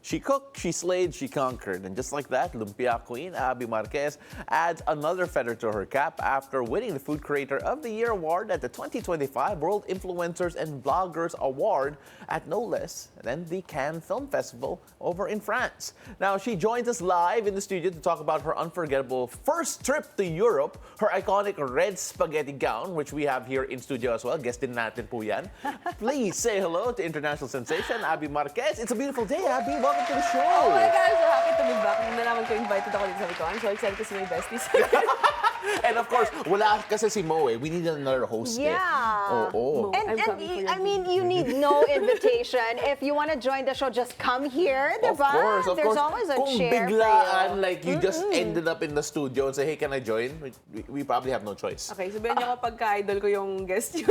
She cooked, she slayed, she conquered. And just like that, Lumpia Queen Abi Marquez adds another feather to her cap after winning the Food Creator of the Year award at the 2025 World Influencers and Bloggers Award at no less than the Cannes Film Festival over in France. Now, she joins us live in the studio to talk about her unforgettable first trip to Europe, her iconic red spaghetti gown, which we have here in studio as well. Guest din natin po yan. Please say hello to international sensation Abi Marquez. It's a beautiful day, Abi. Welcome to the show. Oh my God, I'm so happy to be back. Nung nalaman ko invited ako dito, sabi ko, I'm so excited to see my besties. And of course, wala kasi si Mo eh. We need another host eh. Yeah. Oh. And I mean, you need no invitation. If you want to join the show, just come here, Of diba? course. There's always a Kung chair biglaan, for you. like you just ended up in the studio and say, hey, can I join? We probably have no choice. Okay, sabihin niyo kapag ka-idol ko yung guest niyo.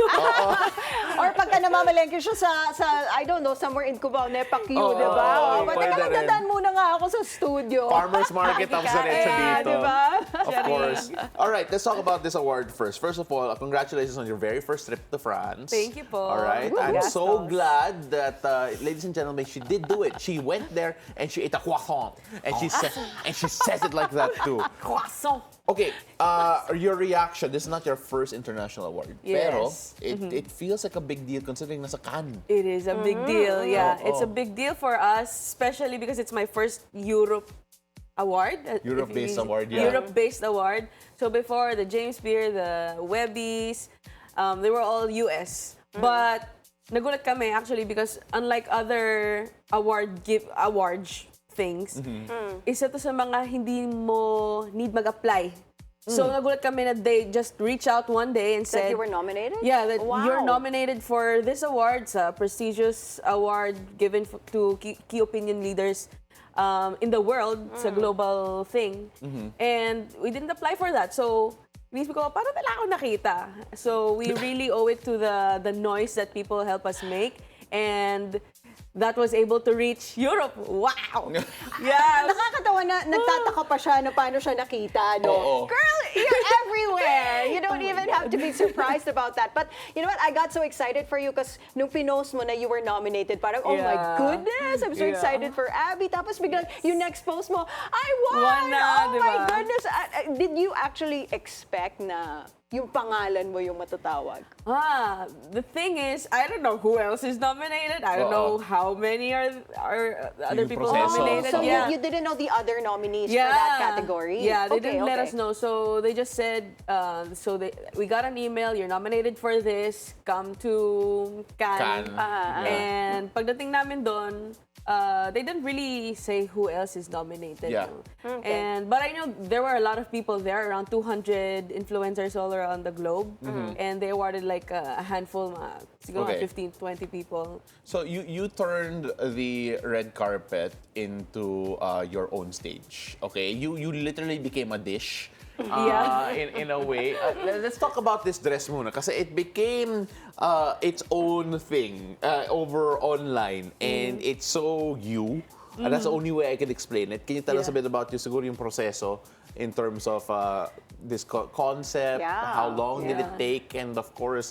Or pagka namamalengke siya sa I don't know, somewhere in Cubao, Nepakyu, diba? Oo, But pwede teka, rin. magdadaan muna nga ako sa studio. Farmer's Market ang diretso dito. Diba? Of course. All right, let's talk about this award first. First of all, congratulations on your very first trip to France. Thank you po. All right, I'm so glad that, ladies and gentlemen, she did do it. She went there and she ate a croissant, and she says it like that too. Croissant. Okay, your reaction. This is not your first international award, pero Yes. it feels like a big deal considering nasa Cannes. It is a big deal, yeah. Oo. It's a big deal for us, especially because it's my first Europe award. Europe-based award, yeah. Europe-based award. So before, the James Beard, the Webbies, they were all US. But nagulat kami actually because unlike other awards things, isa to sa mga hindi mo need mag-apply. So nagulat kami na they just reach out one day and said That you were nominated? Yeah, that Wow. you're nominated for this award, a prestigious award given to key opinion leaders in the world. It's a global thing. And we didn't apply for that. So inisip ko, paano nila ako nakita? So we really owe it to the noise that people help us make. And that was able to reach Europe. Wow! Yeah. Nakakatawa na nagtataka pa siya na paano siya nakita, no? Oo. Girl, you're everywhere! You don't even have to be surprised about that. But you know what? I got so excited for you because nung pinost mo na you were nominated, parang, oh my Yeah. goodness, I'm so Yeah. excited for Abby. Tapos biglang yung next post mo, I won! Won na, Oh my diba? goodness! Did you actually expect na yung pangalan mo yung matatawag? The thing is, I don't know who else is nominated. I don't know how many are other Yung people proseso. nominated. So Yeah. you didn't know the other nominees for that category? Yeah, they Okay, didn't let okay. us know. So they just said, we got an email, you're nominated for this, come to Cannes. And pagdating namin doon, they didn't really say who else is nominated. Yeah. No? But I know there were a lot of people there, around 200 influencers all around the globe. And they awarded like a handful, siguro Okay. 15, 20 people. So you turned the red carpet into your own stage. Okay, you literally became a dish. Yeah. In a way. Let's talk about this dress muna kasi it became its own thing over online and it's so you. And that's the only way I can explain it. Can you tell us a bit about siguro yung proseso in terms of this concept? Yeah. How long did it take? And of course,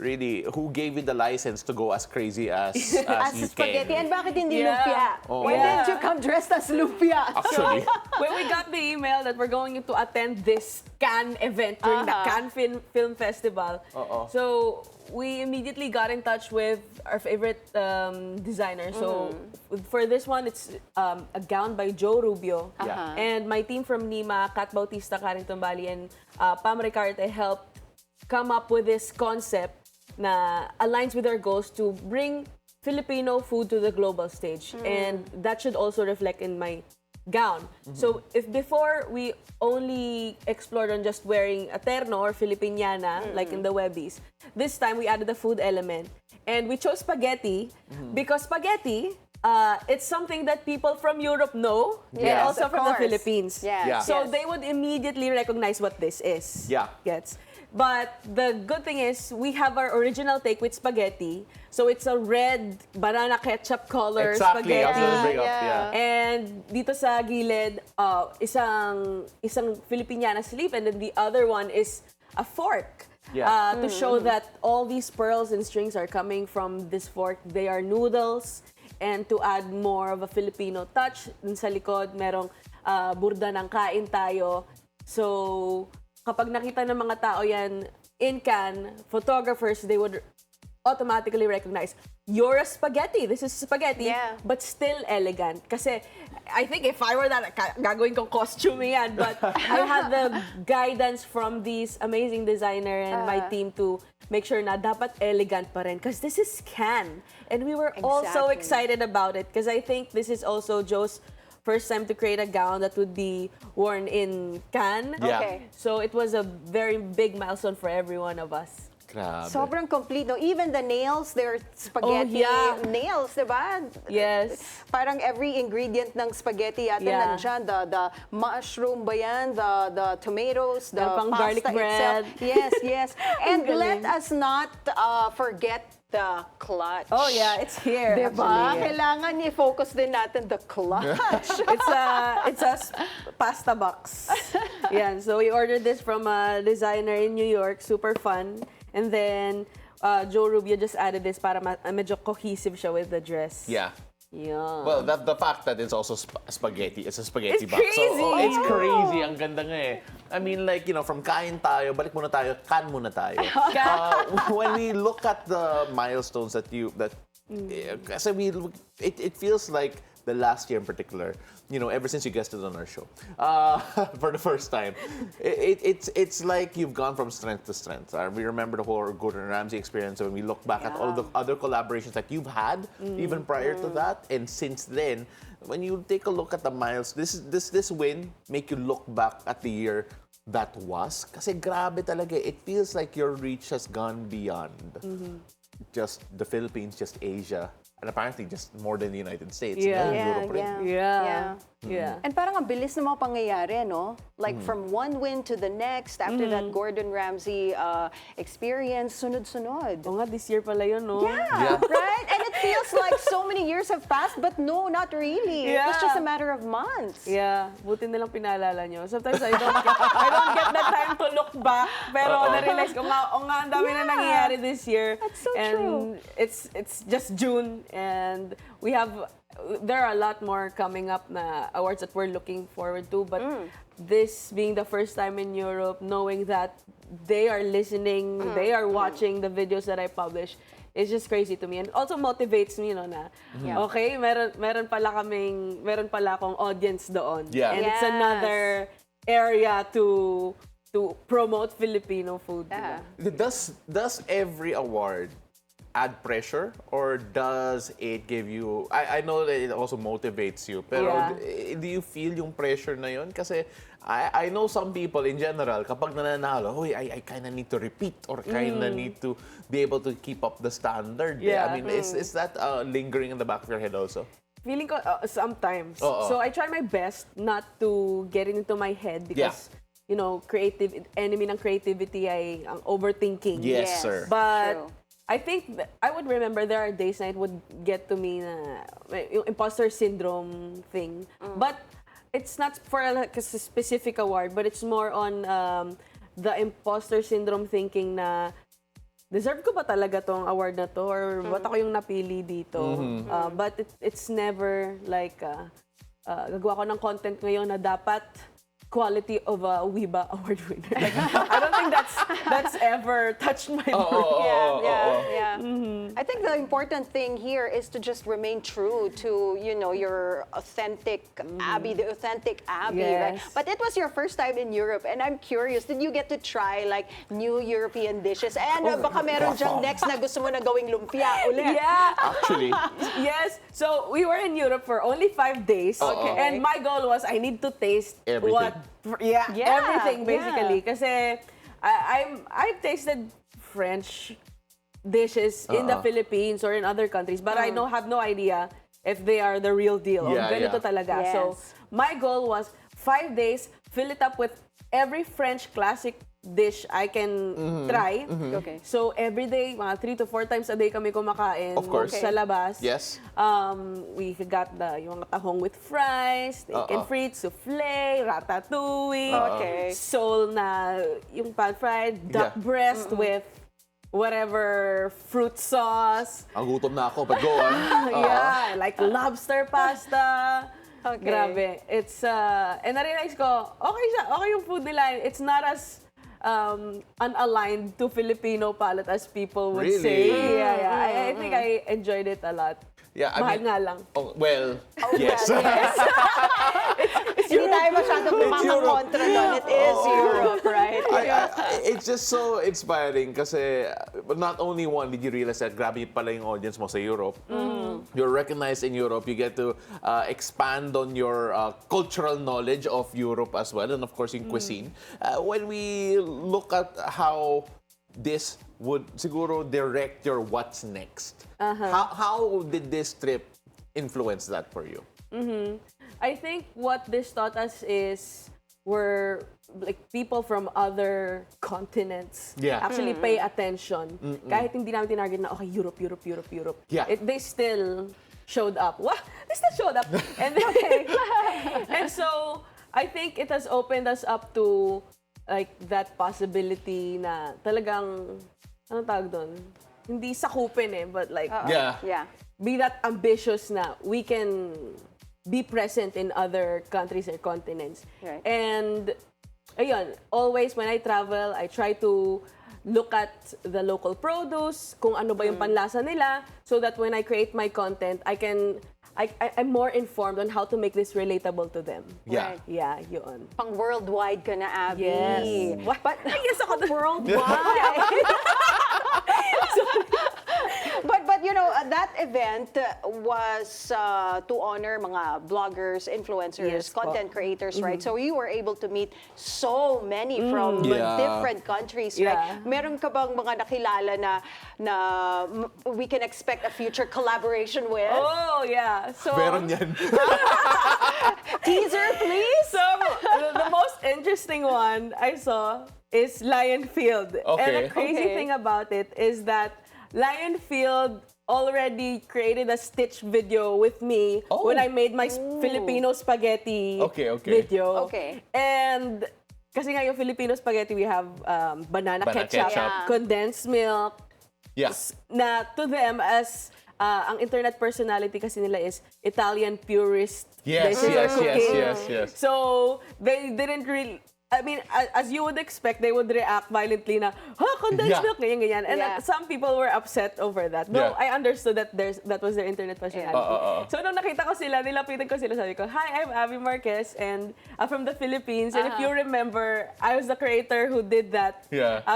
really, who gave you the license to go as crazy as As you spaghetti. can? And bakit hindi Yeah. lumpia? Oh. Why Yeah. didn't you come dressed as lumpia? Actually. When we got the email that we're going to attend this Cannes event during the Cannes Film Festival, so we immediately got in touch with our favorite designer. So for this one, it's a gown by Joe Rubio. Yeah. And my team from Nima, Kat Bautista, Karen Tumbali, and Pam Ricarte helped come up with this concept na aligns with our goals to bring Filipino food to the global stage. And that should also reflect in my gown. So if before we only explored on just wearing a terno or Filipiniana, like in the Webbies, this time we added the food element. And we chose spaghetti because spaghetti, it's something that people from Europe know and Yes, also of from the course. Philippines. Yes, Yeah. So yes. they would immediately recognize what this is. Yeah. Gets. But the good thing is we have our original take with spaghetti. So it's a red banana ketchup color Exactly. I was spaghetti. gonna bring up. Yeah. Yeah. And dito sa gilid, isang Filipiniana sleeve, and then the other one is a fork. To show that all these pearls and strings are coming from this fork. They are noodles. and to add more of a Filipino touch. Dun sa likod, merong burda ng kain tayo. So, kapag nakita ng mga tao yan in Cannes, photographers, they would automatically recognize, you're a spaghetti. This is spaghetti, but still elegant. Kasi I think if I were that, gagawin kong costume yan. But I had the guidance from these amazing designer and my team to make sure na dapat elegant pa rin. Because this is Cannes. And we were all so excited about it. Because I think this is also Joe's first time to create a gown that would be worn in Cannes. Yeah. Okay. So it was a very big milestone for every one of us. Grabe. Sobrang complete, no? Even the nails, they're spaghetti nails, diba? Yes. Parang every ingredient ng spaghetti yata nandyan. The mushroom ba yan? The tomatoes, the pang pasta garlic bread. itself. Yes, yes. And let us not forget the clutch. Oh yeah, it's here. Diba? Actually. Kailangan i-focus din natin the clutch. It's a pasta box. Yeah, so we ordered this from a designer in New York, super fun. And then Joe Rubio just added this para medyo cohesive siya with the dress. Yeah. Yeah. Well, the fact that it's also spaghetti, it's a spaghetti It's box. crazy. So, it's crazy. Ang ganda nga eh. I mean, like, you know, from kain tayo, balik muna tayo, kan muna tayo. When we look at the milestones kasi it feels like the last year in particular, you know, ever since you guested on our show, for the first time, it's like you've gone from strength to strength. We remember the whole Gordon Ramsay experience when we look back at all the other collaborations that you've had, even prior to that, and since then, when you take a look at the miles, this win make you look back at the year that was. Kasi grabe talaga. It feels like your reach has gone beyond just the Philippines, just Asia. And apparently just more than the United States. Yeah. Europe rin. Yeah. And parang ang bilis ng mga pangyayari, no? Like from one win to the next, after that Gordon Ramsay experience, sunod-sunod. O nga, this year pala yun, no? Yeah, right? And it feels like so many years have passed, but no, not really. It was just a matter of months. Yeah, buti nilang pinaalala nyo. Sometimes I don't get the time to look back, pero na-realize ko nga, ang dami na nangyayari this year. That's so and true. It's just June, and there are a lot more coming up na awards that we're looking forward to, but this being the first time in Europe, knowing that they are listening, they are watching the videos that I publish, it's just crazy to me, and also motivates me, no, na okay, meron pala akong audience doon, and it's another area to promote Filipino food. Does every award add pressure, or does it give you, I know that it also motivates you, pero do you feel yung pressure na yun? Kasi I know some people in general, kapag nananalo, I kind of need to repeat, or kind of need to be able to keep up the standard. Yeah. I mean, is that lingering in the back of your head also? Feeling ko sometimes. So I try my best not to get it into my head because you know, enemy ng creativity ay ang overthinking. Yes, sir. But I think I would remember there are days na it would get to me na yung imposter syndrome thing. But it's not for like a specific award, but it's more on the imposter syndrome thinking na deserve ko ba talaga tong award na to, or ba't ako yung napili dito? But it's never like gagawa ko ng content ngayon na dapat quality of a WIBA award winner. Like, I don't think that's ever touched my brain. I think the important thing here is to just remain true to, you know, your authentic Abi, the authentic Abi, right? But it was your first time in Europe, and I'm curious, did you get to try like new European dishes? And baka meron dyang next na gusto mo na gawing lumpia ulit. Yeah. Actually. Yes. So we were in Europe for only 5 days. And my goal was I need to taste Everything. Everything basically. Kasi I've tasted French dishes in the Philippines or in other countries, but I have no idea if they are the real deal. Ganito talaga. So my goal was 5 days, fill it up with every French classic dish I can try. Okay. So every day, mga 3 to 4 times a day kami kumakain. Of course. Sa labas. Yes. We got yung tahong with fries, steak and frites, souffle, ratatouille, Okay. sole na yung pan-fried, duck breast with whatever fruit sauce. Ang gutom na ako, but go on. Yeah, like lobster pasta. Okay. Grabe. It's, and na-realize ko, okay siya, okay yung food nila. It's not as unaligned to Filipino palate as people would say. Really? Yeah. I think I enjoyed it a lot. Yeah, Mahal nga lang. Oh, well, yes. Hindi tayo masyadong kumakakontra doon. It is Europe, right? It's just so inspiring kasi not only one did you realize that grabe pala yung audience mo sa Europe. You're recognized in Europe. You get to expand on your cultural knowledge of Europe as well, and of course in cuisine. When we look at how this would siguro direct your what's next. How did this trip influence that for you? I think what this taught us is we're like people from other continents actually pay attention. Kahit hindi namin tinarget na, okay, Europe. Yeah. They still showed up. What? They still showed up. And then, and so, I think it has opened us up to like that possibility na talagang, anong tawag doon? Hindi sakupin but like, Yeah. be that ambitious na we can be present in other countries or continents. Right. And ayun, always when I travel, I try to look at the local produce, kung ano ba yung panlasa nila, so that when I create my content, I'm more informed on how to make this relatable to them. Yeah. Right. Yeah, yun. Pang worldwide ka na, Abby. Yes. But, Yes, ako worldwide. But you know, that event was to honor mga bloggers, influencers, Yes, content creators, right? So you were able to meet so many from Yeah. different countries, Yeah. right? Meron ka bang mga nakilala na we can expect a future collaboration with? Oh, yeah. So, Meron yan. Teaser, please. So, the most interesting one I saw is Lionfield. Okay. And the crazy Okay. thing about it is that Lionfield already created a Stitch video with me Oh. when I made my Filipino spaghetti Okay. video. Okay. And kasi nga yung Filipino spaghetti, we have banana ketchup, Yeah. condensed milk, Yes. na to them as ang internet personality kasi nila is Italian purist. Yes, dishes or yes, cooking. yes. So, they didn't really, I mean, as you would expect, they would react violently na, condensed Yeah. milk, ganyan. And Yeah. some people were upset over that. Though Yeah. I understood that that was their internet personality. So, nung nakita ko sila, nilapitan ko sila, sabi ko, hi, I'm Abi Marquez, and I'm from the Philippines. And if you remember, I was the creator who did that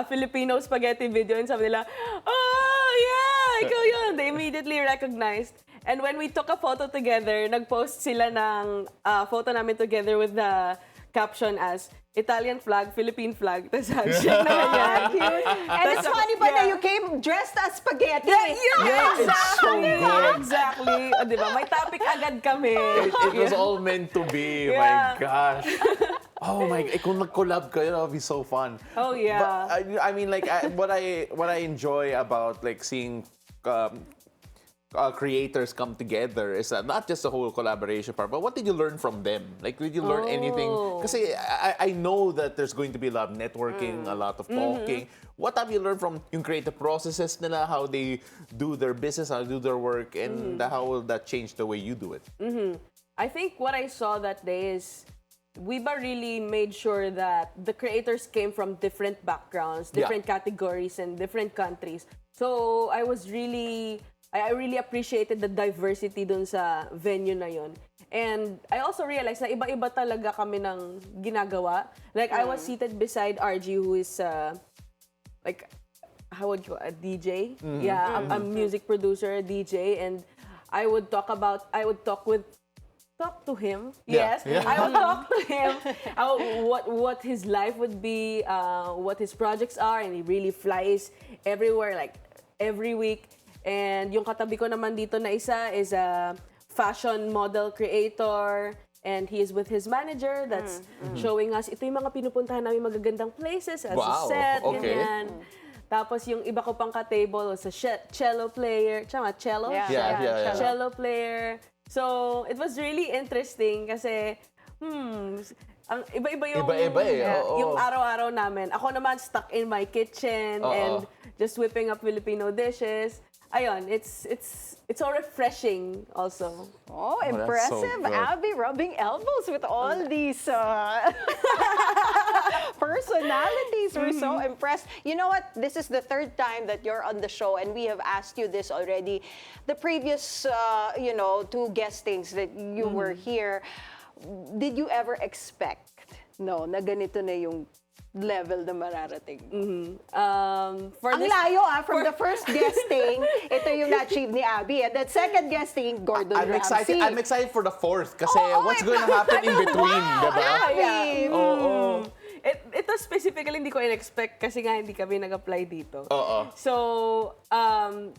Filipino spaghetti video. And sabi nila, oh, yeah, ikaw yun. They immediately recognized. And when we took a photo together, nag-post sila ng photo namin together with the caption as Italian flag, Philippine flag. Tapos hashtag naman yan. And it's funny pa na you came dressed as spaghetti. Yeah, it's so good. Exactly. O, diba? May topic agad kami. It was all meant to be. Yeah. My gosh. Oh my God. Kung nag-collab kayo, that would be so fun. Oh, yeah. But, I mean, like, what I enjoy about, like, seeing creators come together is not just the whole collaboration part, but what did you learn from them? Like, did you learn anything? Because I know that there's going to be a lot of networking, a lot of talking. What have you learned from yung creative processes nila, how they do their business, how they do their work, and how will that change the way you do it? I think what I saw that day is WIBA really made sure that the creators came from different backgrounds, different categories, and different countries. So I really appreciated the diversity dun sa venue na yon. And I also realized na iba-iba talaga kami ng ginagawa. Like, I was seated beside RG, who is like, how would you, a DJ? Yeah, a music producer, a DJ. And I would talk to him. Yeah. Yes, Yeah. I would talk to him what his life would be, what his projects are, and he really flies everywhere, like every week. And yung katabi ko naman dito na isa is a fashion model creator, and he is with his manager that's showing us ito yung mga pinupuntahan namin magagandang places as a set, ganyan. Tapos yung iba ko pang ka-table was a cello player, cello? Yeah. Cello player. So, it was really interesting kasi, ang iba-iba yung Iba-iba eh, oo. yung araw-araw namin. Ako naman stuck in my kitchen and just whipping up Filipino dishes. Ayun, it's so refreshing also. Oh, that's impressive. so good. Abby rubbing elbows with all these personalities. We're so impressed. You know what? This is the third time that you're on the show, and we have asked you this already. The previous, two guestings that you were here, did you ever expect, na ganito na yung level na mararating? For Ang this, layo from the first guesting, ito yung na-achieve ni Abby. And then second guesting, Gordon Ramsay. I'm excited for the fourth kasi what's going to happen in between, diba? Abby! Oo. Ito specifically hindi ko in-expect kasi nga hindi kami nag-apply dito. So,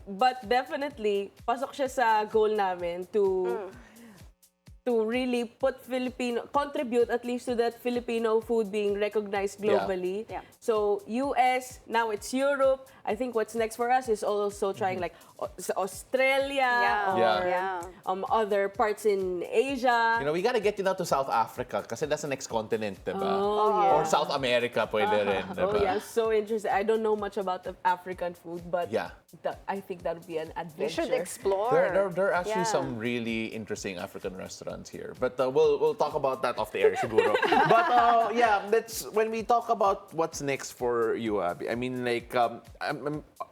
but definitely, pasok siya sa goal namin to really contribute at least to that Filipino food being recognized globally. Yeah. So, US, now it's Europe. I think what's next for us is also trying like Australia or other parts in Asia. We gotta get to South Africa kasi that's the next continent, diba? Oh, yeah. Or South America, pwede rin, diba? Oh, yeah, so interesting. I don't know much about the African food, but Yeah. I think that would be an adventure. You should explore. There are actually some really interesting African restaurants here. But we'll talk about that off the air, siguro. But that's when we talk about what's next for you, Abby. I mean, like,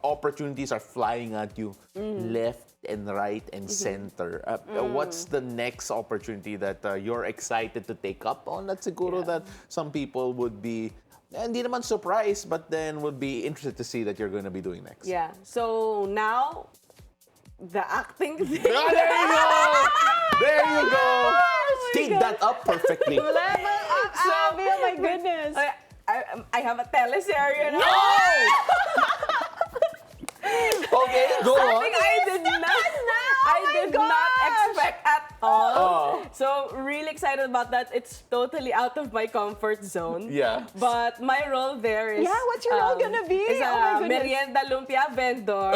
opportunities are flying at you left and right and center. What's the next opportunity that you're excited to take up on? That siguro that some people would be hindi naman surprised, but then would be interested to see that you're going to be doing next. Yeah. So now, the acting thing. Oh, there you go! There you go! Teed God. that up perfectly. Level up, Abby. Oh my goodness. I have a teleserye now. Okay, go on. Something I did not expect at all. So really excited about that. It's totally out of my comfort zone. Yeah. But my role there is What's your role gonna be? Is Oh my a goodness. merienda lumpia vendor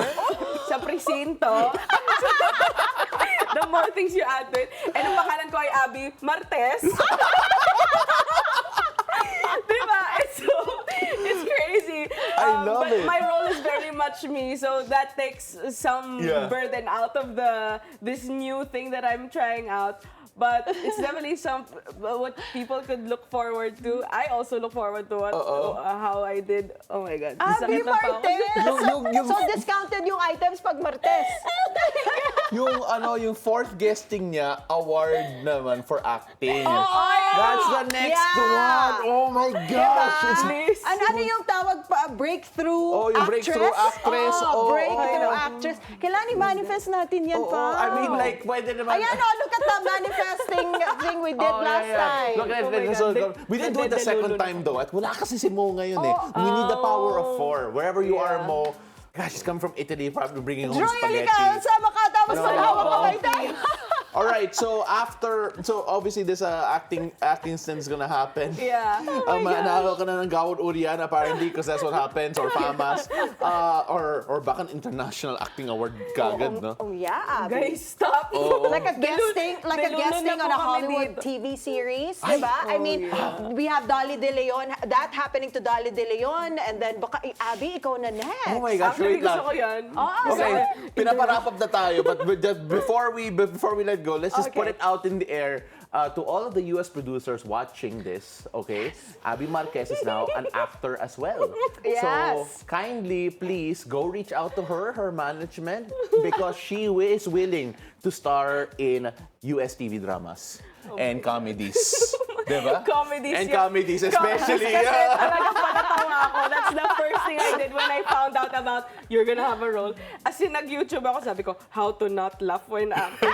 sa presinto. The more things you add to it. And ang pangalan ko ay Abi Marquez. Diba? It's crazy. I love but it. my role is very much me, so that takes some burden out of this new thing that I'm trying out. But it's definitely what people could look forward to. I also look forward to how I did. Oh my God. Abby Sakit na pa ako. Marquez! So discounted yung items pag Martes. yung fourth guesting niya, award naman for acting. yeah. That's the next one. Oh my gosh. It's Ano yung tawag pa? Breakthrough yung actress? breakthrough actress. Breakthrough actress. Kailangan i-manifest natin yan pa. I mean, like, pwede naman. Ayan look at the manifesting thing we did last time. Look at it. So, we didn't do it the second time though. At wala kasi si Mo ngayon eh. We need the power of 4. Wherever you are, Mo. Gosh, she's coming from Italy, probably bringing home Royally spaghetti. ka, sama ka, tapos maghawak kamay tayo. All right, so obviously this acting stint is gonna happen. Yeah. Manahal ka na ng gawad urian apparently because that's what happens, or famas, or baka an international acting award kagad, no? Oh yeah, Abby. Guys, stop. Like a guesting Nilulun on na a po kami Hollywood dito. TV series, diba? I mean, we have Dolly De Leon, that happening to Dolly De Leon, and then baka, Abby, ikaw na next. Oh my gosh, Actually, wait lang. gusto ko yan. Okay, pinaparap up na tayo, but before we let go, let's just put it out in the air to all of the US producers watching this, okay? Abi Marquez is now an actor as well. Yes. So kindly, please, go reach out to her management, because she is willing to star in US TV dramas and comedies. Diba? Comedies. And yeah. comedies, especially. Kasi talagang palatawa ako. That's the first thing I did when I found out about you're gonna have a role. As in, nag-YouTube ako, sabi ko, how to not laugh when acting.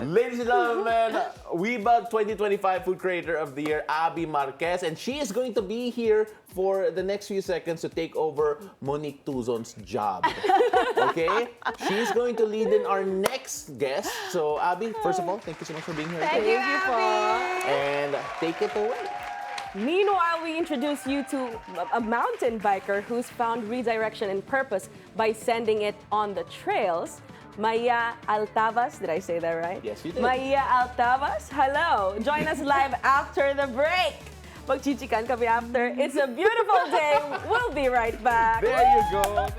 Ladies and gentlemen, WIBA 2025 Food Creator of the Year, Abi Marquez, and she is going to be here for the next few seconds to take over Monique Tuzon's job. Okay? She's going to lead in our next guest. So, Abi, first of all, thank you so much for being here. Thank you, Abby. And take it away. Meanwhile, we introduce you to a mountain biker who's found redirection and purpose by sending it on the trails. Maya Altavas. Did I say that right? Yes, you did. Maya Altavas, hello. Join us live after the break. Magchichikan kami after. It's a beautiful day. We'll be right back. There you go.